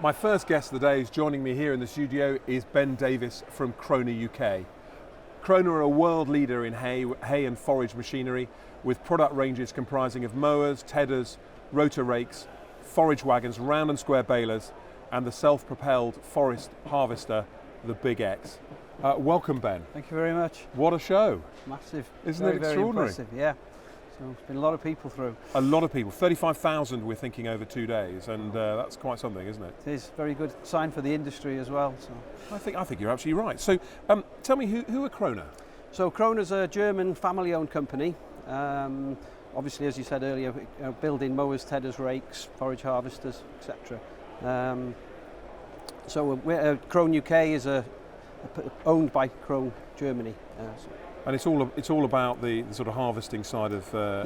My first guest of the day is joining me here in the studio is Ben Davies from Krone UK. Krone are a world leader in hay and forage machinery with product ranges comprising of mowers, tedders, rotor rakes, forage wagons, round and square balers and the self-propelled forest harvester, the Big X. Welcome, Ben. Thank you very much. What a show. Massive. Isn't it extraordinary? Very impressive, yeah. So there's been a lot of people through. A lot of people. 35,000 we're thinking over 2 days, and that's quite something, isn't it? It is a very good sign for the industry as well. So I think you're absolutely right. So tell me, who are Krone? So Krone is a German family-owned company. Obviously, as you said earlier, building mowers, tedders, rakes, forage harvesters, etc. Krone UK is owned by Krone Germany. And it's all about the sort of harvesting side of the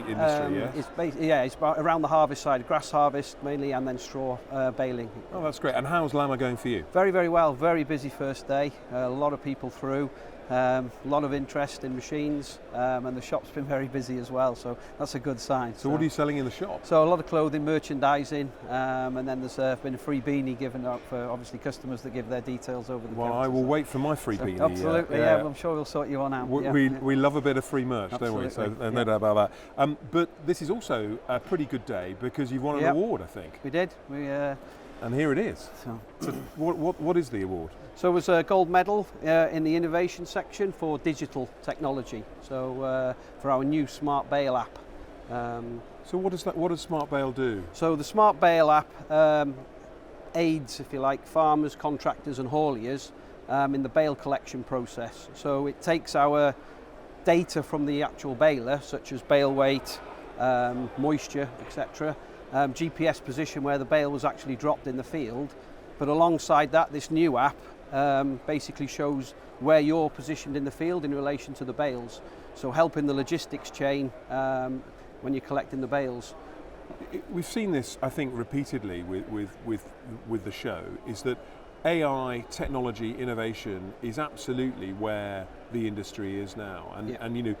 industry, It's around the harvest side, grass harvest mainly, and then straw baling. Oh, that's great. And how's LAMMA going for you? Very, very well. Very busy first day. A lot of people through. A lot of interest in machines, and the shop's been very busy as well, so that's a good sign. So what are you selling in the shop? So a lot of clothing, merchandising, and then there's been a free beanie given out for obviously customers that give their details over the counter. Well, I will wait for my free beanie. Absolutely, yeah. I'm sure we'll sort you one out. We love a bit of free merch, absolutely, don't we? So no doubt about that. But this is also a pretty good day because you've won an award, I think. We did. And here it is. So what is the award? So it was a gold medal in the innovation section for digital technology. So for our new Smart Bale app. So what does Smart Bale do? So the Smart Bale app aids, if you like, farmers, contractors and hauliers in the bale collection process. So it takes our data from the actual baler, such as bale weight, moisture, etc., GPS position where the bale was actually dropped in the field, but alongside that this new app basically shows where you're positioned in the field in relation to the bales, so helping the logistics chain when you're collecting the bales. We've seen this, I think, repeatedly with the show, is that AI, technology, innovation is absolutely where the industry is now, and you know,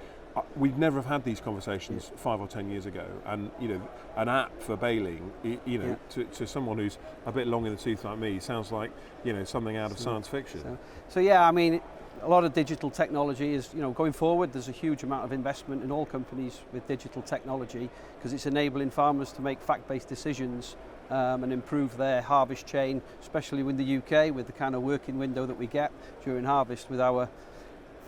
we'd never have had these conversations 5 or 10 years ago, and you know, an app for baling, to someone who's a bit long in the tooth like me, sounds like, you know, something out of science fiction. So yeah, I mean, a lot of digital technology is, you know, going forward. There's a huge amount of investment in all companies with digital technology because it's enabling farmers to make fact-based decisions and improve their harvest chain, especially in the UK with the kind of working window that we get during harvest with our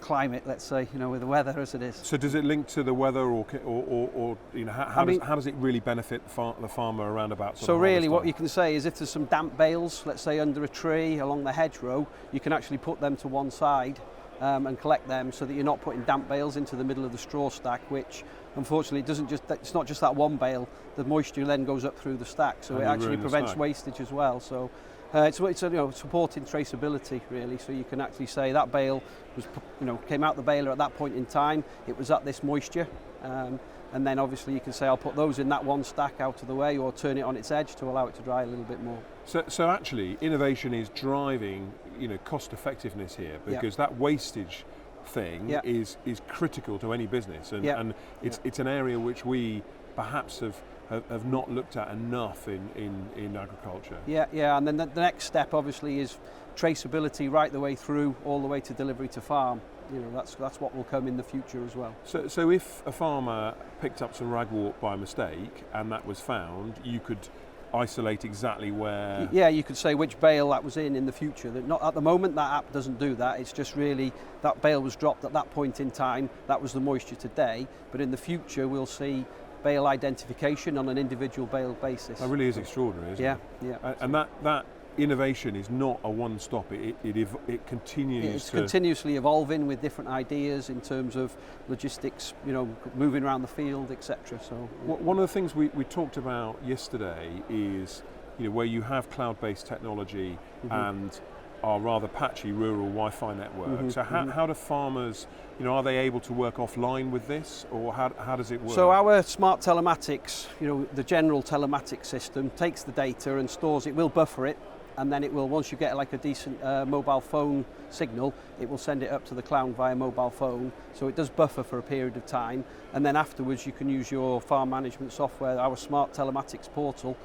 climate, let's say, you know, with the weather as it is. So does it link to the weather, or you know, how does it really benefit the farmer around about? So really, what you can say is, if there's some damp bales, let's say under a tree along the hedgerow, you can actually put them to one side and collect them, so that you're not putting damp bales into the middle of the straw stack, which unfortunately it's not just that one bale. The moisture then goes up through the stack, so it actually prevents wastage as well. So. It's you know, supporting traceability really, so you can actually say that bale was, you know, came out the baler at that point in time, it was at this moisture, and then obviously you can say I'll put those in that one stack out of the way, or turn it on its edge to allow it to dry a little bit more. So actually innovation is driving, you know, cost effectiveness here, because that wastage thing is critical to any business, and it's an area which we perhaps have not looked at enough in agriculture. Yeah, and then the next step obviously is traceability right the way through, all the way to delivery to farm. You know, that's what will come in the future as well. So if a farmer picked up some ragwort by mistake and that was found, you could isolate exactly where... Yeah, you could say which bale that was in the future. Not at the moment, that app doesn't do that. It's just really that bale was dropped at that point in time, that was the moisture today, but in the future we'll see bale identification on an individual bale basis. That really is extraordinary, isn't it? Yeah. And that innovation is not a one-stop. It continues. It's continuously evolving with different ideas in terms of logistics, you know, moving around the field, etc. So one of the things we talked about yesterday is, you know, where you have cloud-based technology and are rather patchy rural Wi-Fi networks. So how do farmers, you know, are they able to work offline with this, or how does it work? So our smart telematics, you know, the general telematics system takes the data and stores it, will buffer it, and then it will, once you get like a decent mobile phone signal, it will send it up to the cloud via mobile phone. So it does buffer for a period of time, and then afterwards you can use your farm management software, our smart telematics portal,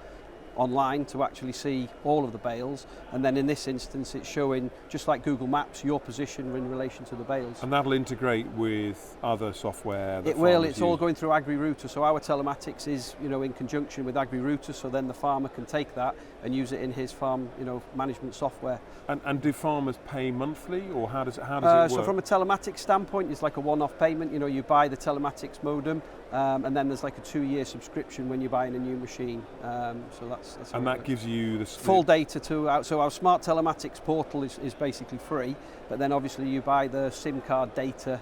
online to actually see all of the bales, and then in this instance it's showing, just like Google Maps, your position in relation to the bales. And that'll integrate with other software that It will, farmers it's use. all going through Agri-Router, so our telematics is, you know, in conjunction with Agri-Router, so then the farmer can take that and use it in his farm, you know, management software. And do farmers pay monthly, or how does it work? So from a telematics standpoint, it's like a one-off payment. You know, you buy the telematics modem, and then there's like a 2-year subscription when you're buying a new machine. So that's and that gives you the full data to so our smart telematics portal is basically free, but then obviously you buy the SIM card data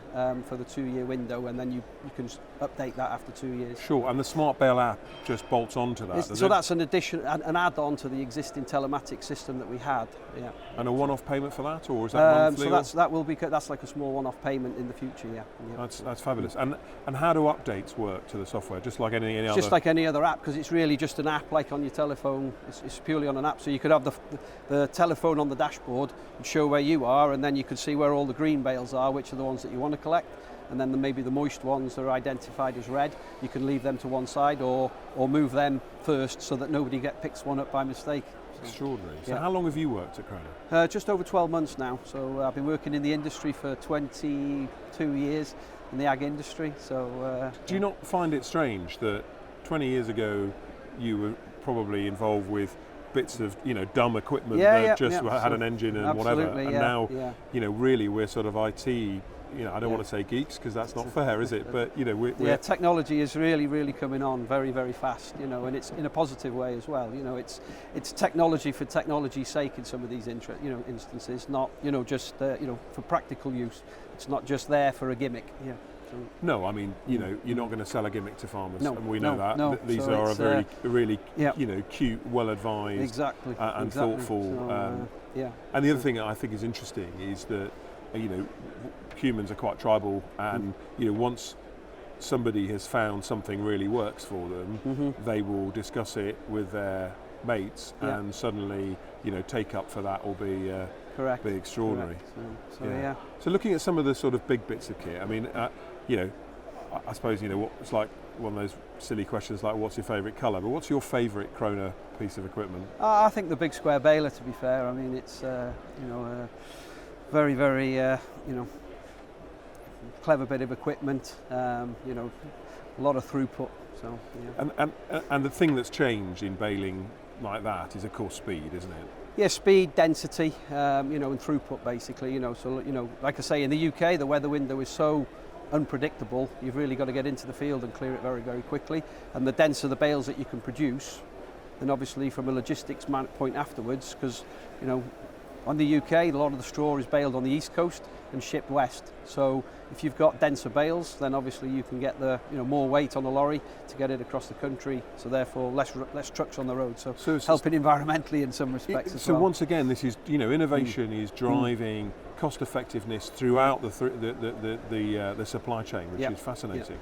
for the 2-year window, and then you can update that after 2 years. Sure, and the Smart Bale app just bolts onto that. So that's an addition, an add-on to the existing telematics system that we had. Yeah. And a one-off payment for that, or is that monthly? So that's like a small one-off payment in the future. Yeah. That's fabulous. And how do updates work to the software? Just like any other? Just like any other app, because it's really just an app like on your telephone. It's purely on an app. So you could have the telephone on the dashboard and show where you are, and then you could see where all the green bales are, which are the ones that you want to collect. And then maybe the moist ones that are identified as red, you can leave them to one side or move them first so that nobody picks one up by mistake. Extraordinary. So yeah. How long have you worked at Krone? Just over 12 months now. So I've been working in the industry for 22 years in the ag industry. So do you not find it strange that 20 years ago you were probably involved with bits of, you know, dumb equipment that had an engine and whatever, and now you know, really we're sort of IT. You know, I don't want to say geeks because that's not fair, is it? But you know, technology is really coming on very, very fast. You know, and it's in a positive way as well. You know, it's technology for technology's sake in some of these instances, not just for practical use. It's not just there for a gimmick. Yeah. So, no, I mean, you know, you're not going to sell a gimmick to farmers, and we know that. No. These are a really you know, cute, well advised, and thoughtful. So, And the other thing I think is interesting is that, you know, humans are quite tribal, and you know, once somebody has found something really works for them, they will discuss it with their mates, and suddenly, you know, take up for that will be extraordinary. So looking at some of the sort of big bits of kit, I mean, you know, I suppose, you know, it's like one of those silly questions like, what's your favourite colour? But what's your favourite Krone piece of equipment? I think the big square baler, to be fair. I mean, it's you know, very you know, clever bit of equipment. You know, a lot of throughput. So and the thing that's changed in baling like that is, of course, speed, isn't it? Yeah, speed, density, you know, and throughput basically. You know, so you know, like I say, in the UK, the weather window is so unpredictable. You've really got to get into the field and clear it very quickly. And the denser the bales that you can produce, then obviously from a logistics point afterwards, because you know, on the UK, a lot of the straw is baled on the east coast and shipped west. So if you've got denser bales, then obviously you can get the, you know, more weight on the lorry to get it across the country. So therefore, less trucks on the road. So it's helping environmentally in some respects as well. So once again, this is, you know, innovation is driving cost effectiveness throughout the supply chain, which is fascinating.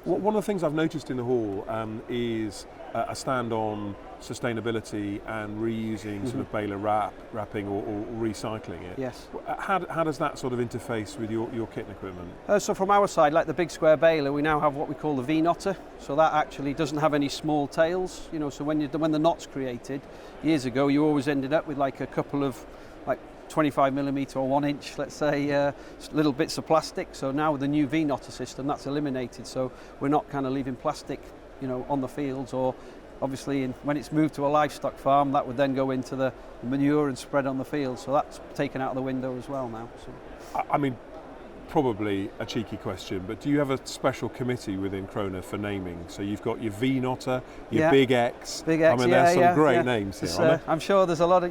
One of the things I've noticed in the hall is a stand on sustainability and reusing sort of baler wrapping or recycling it. Yes. How does that sort of interface with your kit and equipment? So from our side, like the big square baler, we now have what we call the V-knotter. So that actually doesn't have any small tails. You know, so when the knot's created, years ago, you always ended up with like a couple of like 25mm or 1 inch, let's say, little bits of plastic. So now with the new V-knotter system, that's eliminated. So we're not kind of leaving plastic, you know, on the fields, or obviously when it's moved to a livestock farm, that would then go into the manure and spread on the field. So that's taken out of the window as well now. So. I mean, probably a cheeky question, but do you have a special committee within Krone for naming? So you've got your V-knotter, your Big X. Big X, I mean, there's some great names here, aren't there? I'm sure there's a lot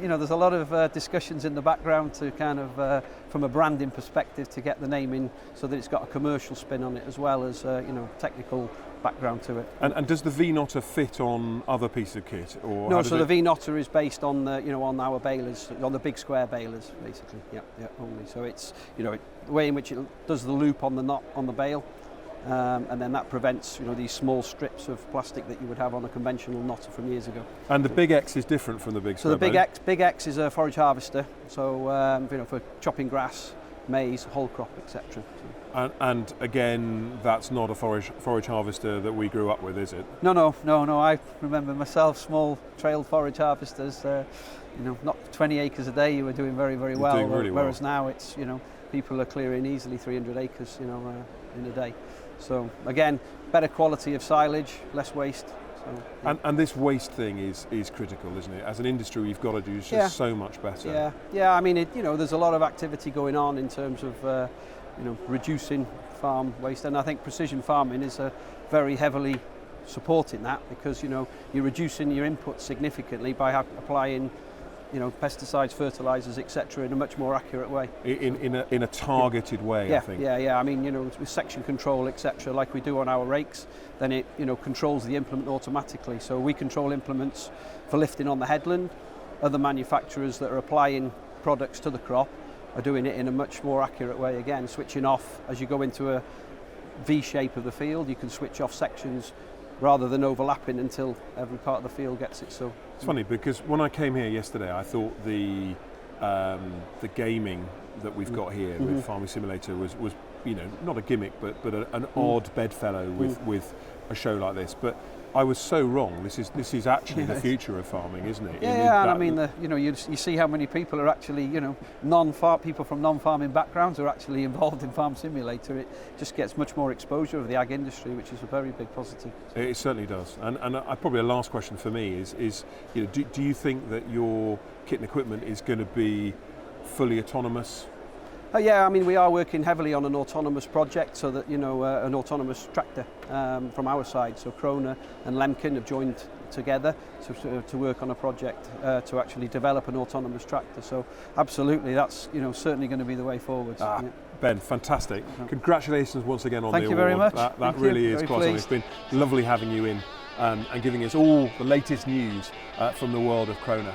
of discussions in the background to kind of, from a branding perspective, to get the naming so that it's got a commercial spin on it as well as you know, technical background to it. And does the V-knotter fit on other pieces of kit, or no? So the V-knotter is based on the, you know, on our balers, on the big square balers, basically. Yeah, only. So it's, you know, the way in which it does the loop on the knot on the bale, and then that prevents, you know, these small strips of plastic that you would have on a conventional knotter from years ago. And the Big X is different from the big square. So the Big X is a forage harvester. So you know, for chopping grass. maize, whole crop, etc. And again, that's not a forage harvester that we grew up with, is it? No. I remember myself, small trailed forage harvesters. Not 20 acres a day. You were doing very, very well. Doing really whereas well. Now it's people are clearing easily 300 acres in a day. So again, better quality of silage, less waste. So, and this waste thing is critical, isn't it? As an industry, we've got to do just so much better. Yeah. I mean, there's a lot of activity going on in terms of reducing farm waste, and I think precision farming is very heavily supporting that, because you're reducing your inputs significantly by applying pesticides, fertilizers, etc. in a much more accurate way. In a targeted way, I think. Yeah. I mean, with section control, etc., like we do on our rakes, then it controls the implement automatically. So we control implements for lifting on the headland. Other manufacturers that are applying products to the crop are doing it in a much more accurate way again, switching off as you go into a V shape of the field. You can switch off sections rather than overlapping until every part of the field gets it. So it's funny, because when I came here yesterday, I thought the gaming that we've got here with Farming Simulator was not a gimmick, but an odd bedfellow with a show like this. But I was so wrong. This is actually the future of farming, isn't it? Yeah, and I mean, you see how many people are actually, people from non-farming backgrounds are actually involved in Farm Simulator. It just gets much more exposure of the ag industry, which is a very big positive. It certainly does. And probably a last question for me is do you think that your kit and equipment is going to be fully autonomous? Yeah, I mean, we are working heavily on an autonomous project, so that an autonomous tractor from our side. So Krone and LAMMA have joined together to work on a project to actually develop an autonomous tractor. So absolutely, that's certainly going to be the way forward. Ben, fantastic! Congratulations once again on the award. Thank you very much. That really is quite something. It's been lovely having you in and giving us all the latest news from the world of Krone.